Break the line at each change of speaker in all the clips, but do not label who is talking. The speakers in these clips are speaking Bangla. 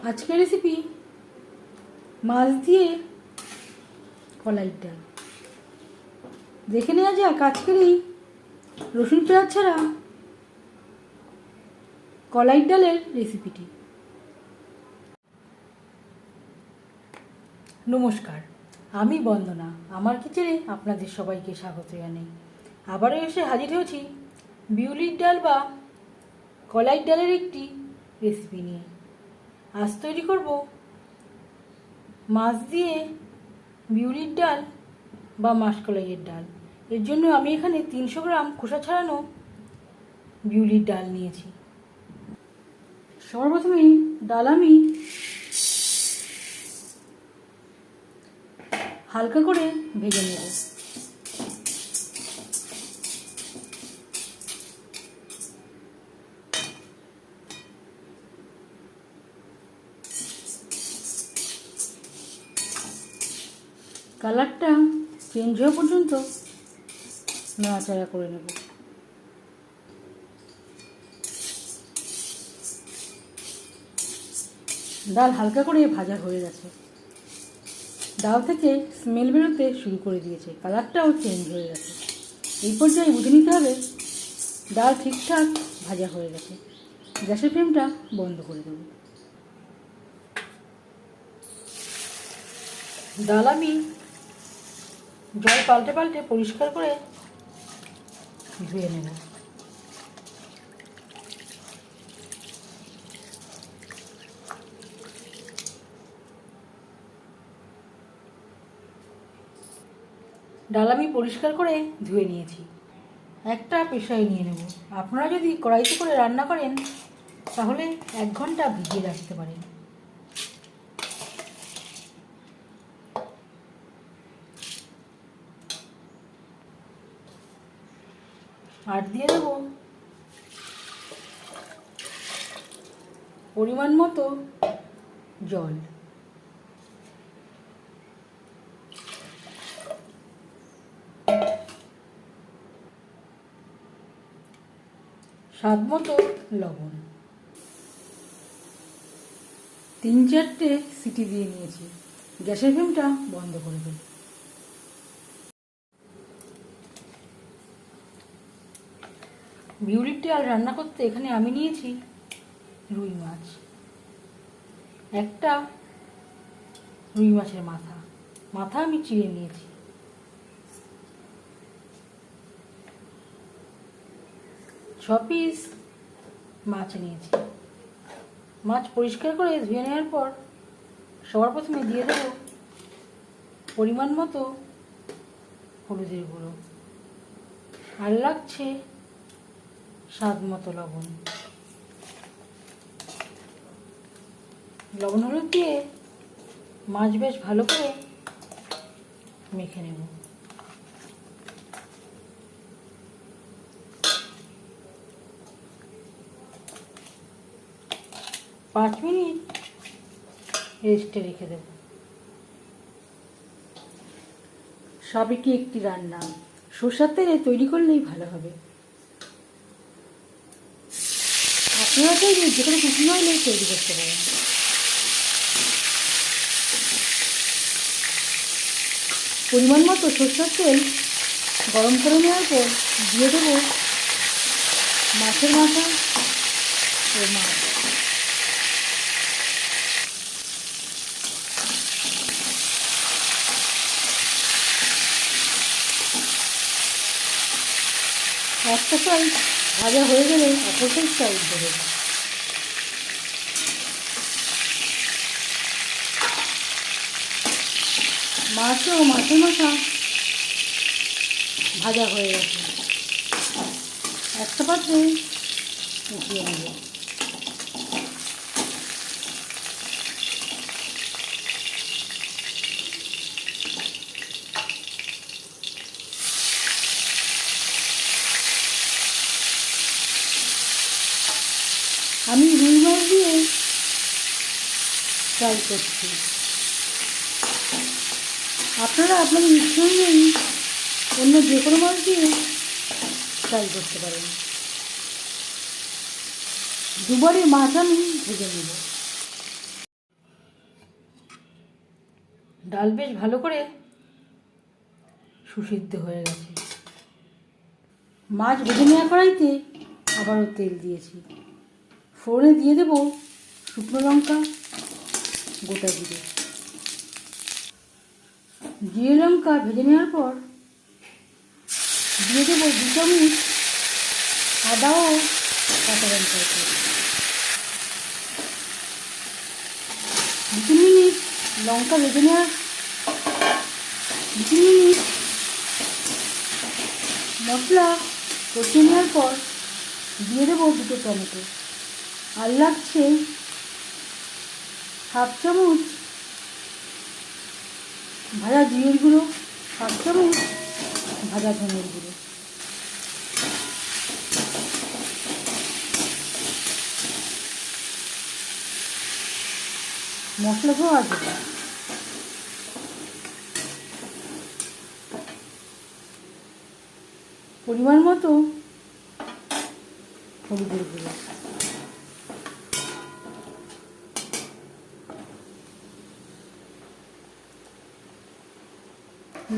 আজকের রেসিপি মাছ দিয়ে কলাইয়ের ডাল। দেখে নেওয়া যাক আজকের এই রসুন পেঁয়াজ ছাড়া কলাইয়ের ডালের রেসিপিটি। নমস্কার, আমি বন্দনা। আমার কিচেনে আপনাদের সবাইকে স্বাগত জানাই। আবারও এসে হাজির হয়েছি বিউলির ডাল বা কলাইয়ের ডালের একটি রেসিপি নিয়ে। আজ তৈরি করব মাছ দিয়ে বিউলির ডাল বা মাসকলাইয়ের ডাল। এর জন্য আমি এখানে 300 গ্রাম খোসা ছাড়ানো বিউলির ডাল নিয়েছি। সর্বপ্রথমেই ডাল আমি হালকা করে ভেজে নেব। কালারটা চেঞ্জ হওয়া পর্যন্ত নাড়াচাড়া করে নেব। ডাল হালকা করে ভাজা হয়ে গেছে। ডাল থেকে স্মেল বেরোতে শুরু করে দিয়েছে, কালারটাও চেঞ্জ হয়ে গেছে। এই পর্যায়ে বুঝে নিতে হবে ডাল ঠিকঠাক ভাজা হয়ে গেছে। গ্যাসের ফ্লেমটা বন্ধ করে দেব। ডাল আমি জল পাল্টে পাল্টে পরিষ্কার করে ধুয়ে নেব। ডাল আমি পরিষ্কার করে ধুয়ে নিয়েছি। একটা পেশায় নিয়ে নেব। আপনারা যদি কড়াইতে করে রান্না করেন তাহলে 1 ঘন্টা ভিজিয়ে রাখতে পারেন। আর দিয়ে দেব পরিমাণ মতো জল। স্বাদ মতো লবণ। 3-4টে সিটি দিয়ে নিয়েছি। গ্যাসের ফ্লেমটা বন্ধ করে দেব। বিউলির ডাল রান্না করতে এখানে আমি নিয়েছি রুই মাছ। একটা রুই মাছের মাথা আমি চিড়ে নিয়েছি। 6 পিস মাছ নিয়েছি। মাছ পরিষ্কার করে ধুয়ে নেওয়ার পর সবার প্রথমে দিয়ে দেব পরিমাণ মতো হলুদের গুঁড়ো, আর লাগছে স্বাদ মতো লবণ। লবণ হলুদ দিয়ে মাছ বেশ ভালো করে মেখে নেব। পাঁচ মিনিট রেস্টে রেখে দেব। সবই একটি রান্না সরষের তেলে তৈরি করলেই ভালো হবে। আপনারা চাইলে যে কোনো কুকিং অয়েলে তৈরি করতে পারেন। পরিমাণ মতো সরষের তেল গরম করে নেওয়ার পর দিয়ে দেব মাছের মাথা ও মাছ। একটা সাইড ভাজা হয়ে গেলে অপর সাইডটা উল্টে দেব। মাছ ও মাছের মাথা ভাজা হয়ে গেছে। একটা পাত্রে উঠিয়ে নেব। আমি রুই মাছ দিয়ে ট্রাই করছি। আপনারা আপনাদের ইচ্ছে অনুযায়ী অন্য যে কোনো মাছ দিয়ে ট্রাই করতে পারেন। দুবারই মাছ আমি ভেজে নেব। ডাল বেশ ভালো করে সুসিদ্ধ হয়ে গেছে। মাছ ভেজে নেওয়া কড়াইতে আবারও তেল দিয়েছি। ফোড়নে দিয়ে দেবো শুকনো লঙ্কা, গোটা জিরে। জিরে লঙ্কা ভেজে নেওয়ার পর দিয়ে দেবো 2 চামচ আদা ও কাঁচা লঙ্কা। 2 মিনিট লঙ্কা ভেজে নেওয়ার 2 মিনিট মশলা কষিয়ে নেওয়ার পর দিয়ে দেবো 2 টমেটো। আর লাগছে 1/2 চামচ ভাজা জিরের গুঁড়ো, 1/2 চামচ ভাজা ধনের গুঁড়ো। মশলা দেওয়া দেবো। পরিমাণ মতো হলুদের গুঁড়ো।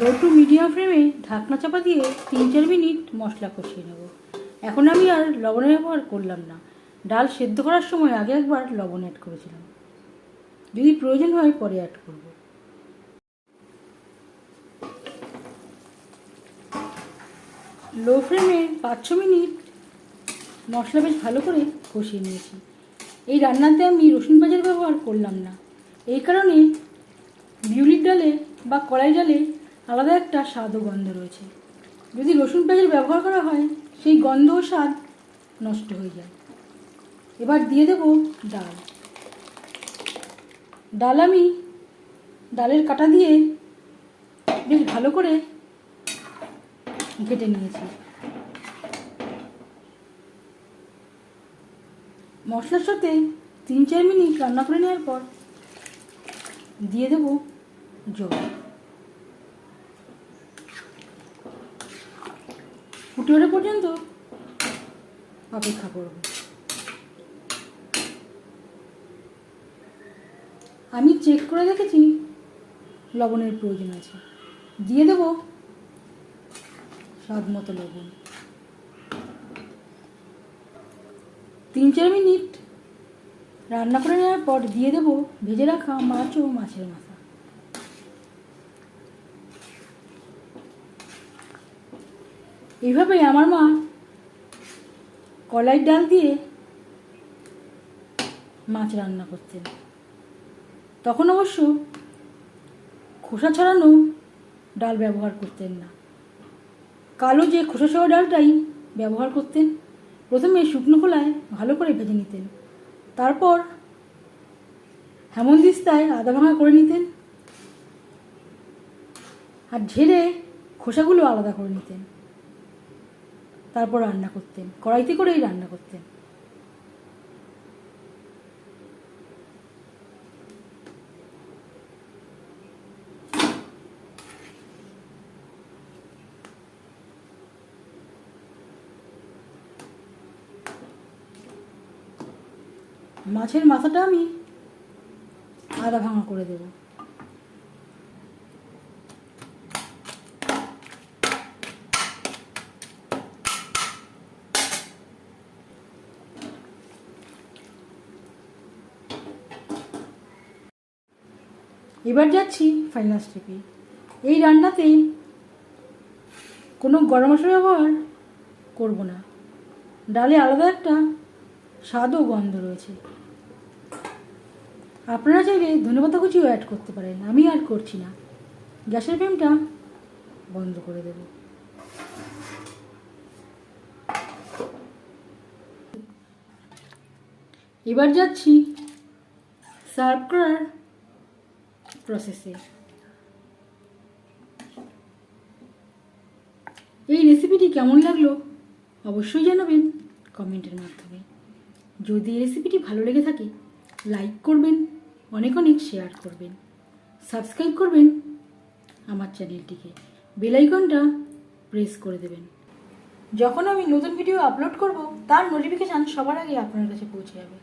লো টু মিডিয়াম ফ্লেমে ঢাকনা চাপা দিয়ে 3-4 মিনিট মশলা কষিয়ে নেব। এখন আমি আর লবণের ব্যবহার করলাম না। ডাল সেদ্ধ করার সময় আগে একবার লবণ অ্যাড করেছিলাম, যদি প্রয়োজন হয় পরে অ্যাড করব। লো ফ্লেমে 5-6 মিনিট মশলা বেশ ভালো করে কষিয়ে নিয়েছি। এই রান্নাতে আমি রসুন পেঁয়াজের ব্যবহার করলাম না, এই কারণে বিউলির ডালে বা কলাই ডালে আলাদা একটা স্বাদ ও গন্ধ রয়েছে। যদি রসুন পেঁয়াজের ব্যবহার করা হয় সেই গন্ধ ও স্বাদ নষ্ট হয়ে যায়। এবার দিয়ে দেবো ডাল। ডাল আমি ডালের কাটা দিয়ে বেশ ভালো করে ঘেটে নিয়েছি। মশলার সাথে 3-4 মিনিট রান্না করে নেওয়ার পর দিয়ে দেবো জল। ফুটে ওঠা পর্যন্ত অপেক্ষা করব। আমি চেক করে দেখেছি লবণের প্রয়োজন আছে, দিয়ে দেবো স্বাদ মতো লবণ। 3-4 মিনিট রান্না করে নেওয়ার পর দিয়ে দেবো ভেজে রাখা মাছ ও মাছের মাথা। এইভাবে আমার মা কলাই ডাল দিয়ে মাছ রান্না করতেন। তখন অবশ্য খোসা ছাড়ানো ডাল ব্যবহার করতেন না, কালো যে খোসা সহ ডালটাই ব্যবহার করতেন। প্রথমে শুকনো খোলায় ভালো করে ভেজে নিতেন, তারপর হেমন্দিস্তায় আদা ভাঙা করে নিতেন আর ঝেড়ে খোসাগুলো আলাদা করে নিতেন, তারপর রান্না করতেন। কড়াইতে করেই রান্না করতেন। মাছের মাথাটা আমি আদা ভাঙা করে দেব। এবার যাচ্ছি ফাইনাল স্টেপে। এই রান্নাতে কোনো গরম মশলা ব্যবহার করব না। ডালে আলাদা একটা স্বাদ ও গন্ধ রয়েছে। আপনারা চাইলে ধনেপাতা কুচিও অ্যাড করতে পারেন, আমি আর করছি না। গ্যাসের ফ্লেমটা বন্ধ করে দেব। এবার যাচ্ছি সার্ভ করার প্রসেসে। এই রেসিপিটি কেমন লাগলো অবশ্যই জানাবেন কমেন্টের মাধ্যমে। যদি এই রেসিপিটি ভালো লেগে থাকে লাইক করবেন, অনেক অনেক শেয়ার করবেন, সাবস্ক্রাইব করবেন আমার চ্যানেলটিকে, বেল আইকনটা প্রেস করে দেবেন। যখন আমি নতুন ভিডিও আপলোড করব তার নোটিফিকেশান সবার আগে আপনার কাছে পৌঁছে যাবে।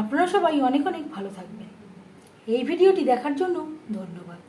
আপনারা সবাই অনেক অনেক ভালো থাকবেন। এই ভিডিওটি দেখার জন্য ধন্যবাদ।